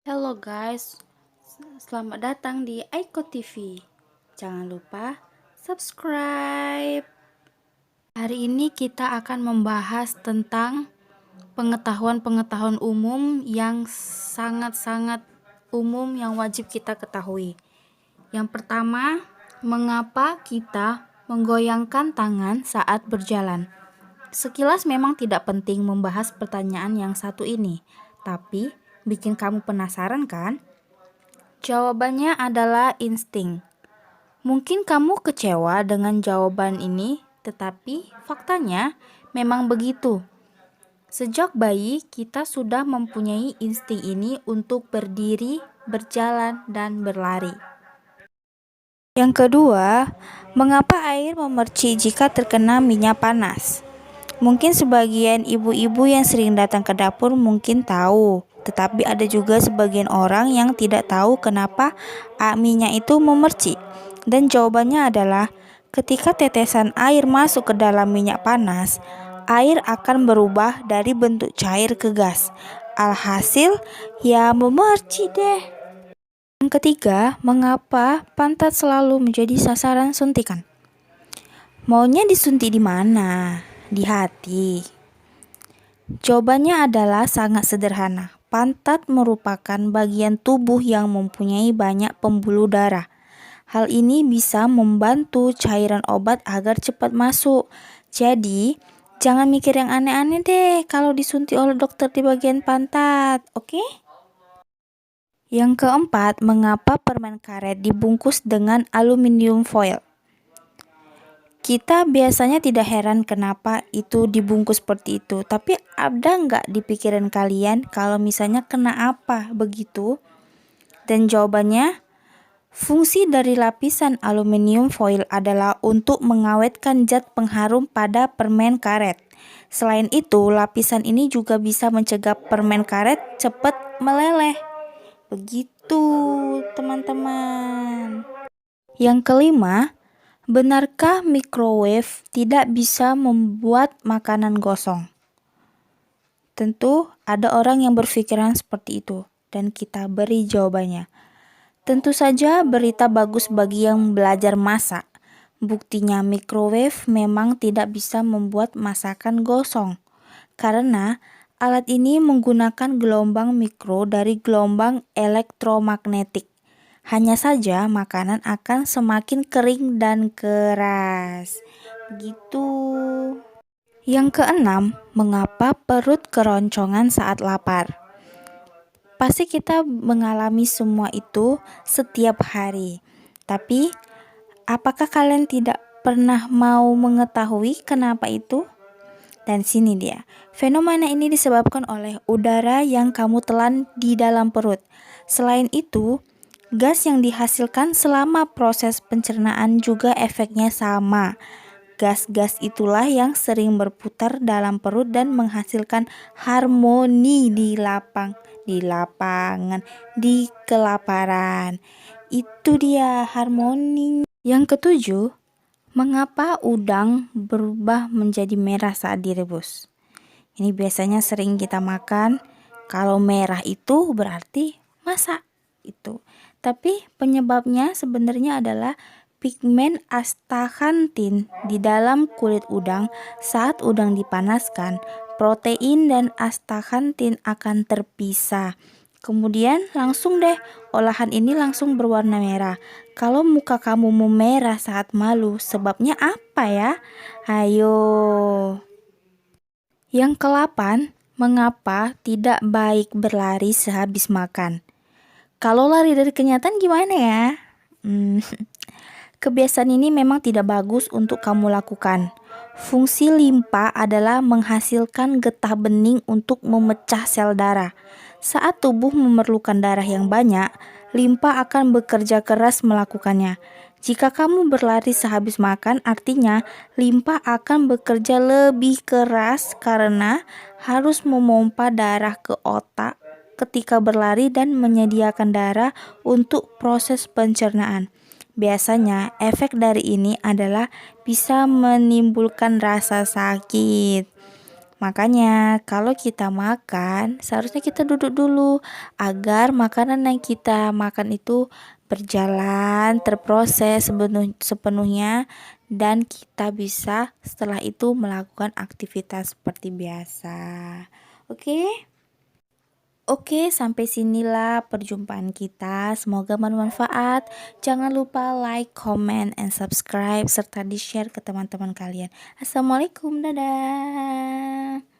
Halo guys, selamat datang di Aiko TV. Jangan lupa subscribe. Hari ini kita akan membahas tentang pengetahuan-pengetahuan umum yang sangat-sangat umum yang wajib kita ketahui. Yang pertama, mengapa kita menggoyangkan tangan saat berjalan? Sekilas memang tidak penting membahas pertanyaan yang satu ini, tapi bikin kamu penasaran kan? Jawabannya adalah insting. Mungkin kamu kecewa dengan jawaban ini, tetapi faktanya memang begitu. Sejak bayi, kita sudah mempunyai insting ini untuk berdiri, berjalan, dan berlari. Yang kedua, mengapa air memercik jika terkena minyak panas? Mungkin sebagian ibu-ibu yang sering datang ke dapur mungkin tahu, tetapi ada juga sebagian orang yang tidak tahu kenapa minyak itu memercik. Dan jawabannya adalah ketika tetesan air masuk ke dalam minyak panas, air akan berubah dari bentuk cair ke gas. Alhasil, ya memercik deh. Yang ketiga, mengapa pantat selalu menjadi sasaran suntikan? Maunya disuntik di mana? Di hati. Jawabannya adalah sangat sederhana. Pantat merupakan bagian tubuh yang mempunyai banyak pembuluh darah. Hal ini bisa membantu cairan obat agar cepat masuk. Jadi, jangan mikir yang aneh-aneh deh kalau disuntik oleh dokter di bagian pantat, oke? Yang keempat, mengapa permen karet dibungkus dengan aluminium foil? Kita biasanya tidak heran kenapa itu dibungkus seperti itu, tapi ada nggak di pikiran kalian kalau misalnya kena apa begitu? Dan jawabannya, fungsi dari lapisan aluminium foil adalah untuk mengawetkan zat pengharum pada permen karet. Selain itu, lapisan ini juga bisa mencegah permen karet cepat meleleh. Begitu, teman-teman. Yang kelima, benarkah microwave tidak bisa membuat makanan gosong? Tentu ada orang yang berpikiran seperti itu, dan kita beri jawabannya. Tentu saja berita bagus bagi yang belajar masak. Buktinya microwave memang tidak bisa membuat masakan gosong, karena alat ini menggunakan gelombang mikro dari gelombang elektromagnetik. Hanya saja makanan akan semakin kering dan keras. Begitu. Yang keenam, mengapa perut keroncongan saat lapar? Pasti kita mengalami semua itu setiap hari. Tapi, apakah kalian tidak pernah mau mengetahui kenapa itu? Dan sini dia. Fenomena ini disebabkan oleh udara yang kamu telan di dalam perut. Selain itu, gas yang dihasilkan selama proses pencernaan juga efeknya sama. Gas-gas itulah yang sering berputar dalam perut dan menghasilkan harmoni di lapangan, di kelaparan. Itu dia harmoni. Yang ketujuh, mengapa udang berubah menjadi merah saat direbus? Ini biasanya sering kita makan. Kalau merah itu berarti masak itu. Tapi penyebabnya sebenarnya adalah pigmen astaxanthin di dalam kulit udang. Saat udang dipanaskan, protein dan astaxanthin akan terpisah. Kemudian langsung deh olahan ini langsung berwarna merah. Kalau muka kamu memerah saat malu, sebabnya apa ya? Ayo. Yang ke-8, mengapa tidak baik berlari sehabis makan? Kalau lari dari kenyataan gimana ya? Kebiasaan ini memang tidak bagus untuk kamu lakukan. Fungsi limpa adalah menghasilkan getah bening untuk memecah sel darah. Saat tubuh memerlukan darah yang banyak, limpa akan bekerja keras melakukannya. Jika kamu berlari sehabis makan, artinya limpa akan bekerja lebih keras karena harus memompa darah ke otak ketika berlari dan menyediakan darah untuk proses pencernaan. Biasanya, efek dari ini adalah bisa menimbulkan rasa sakit. Makanya kalau kita makan seharusnya kita duduk dulu agar makanan yang kita makan itu berjalan, terproses sepenuhnya dan kita bisa setelah itu melakukan aktivitas seperti biasa. Oke? Oke, sampai sinilah perjumpaan kita. Semoga bermanfaat. Jangan lupa like, comment, and subscribe serta di-share ke teman-teman kalian. Assalamualaikum, dadah.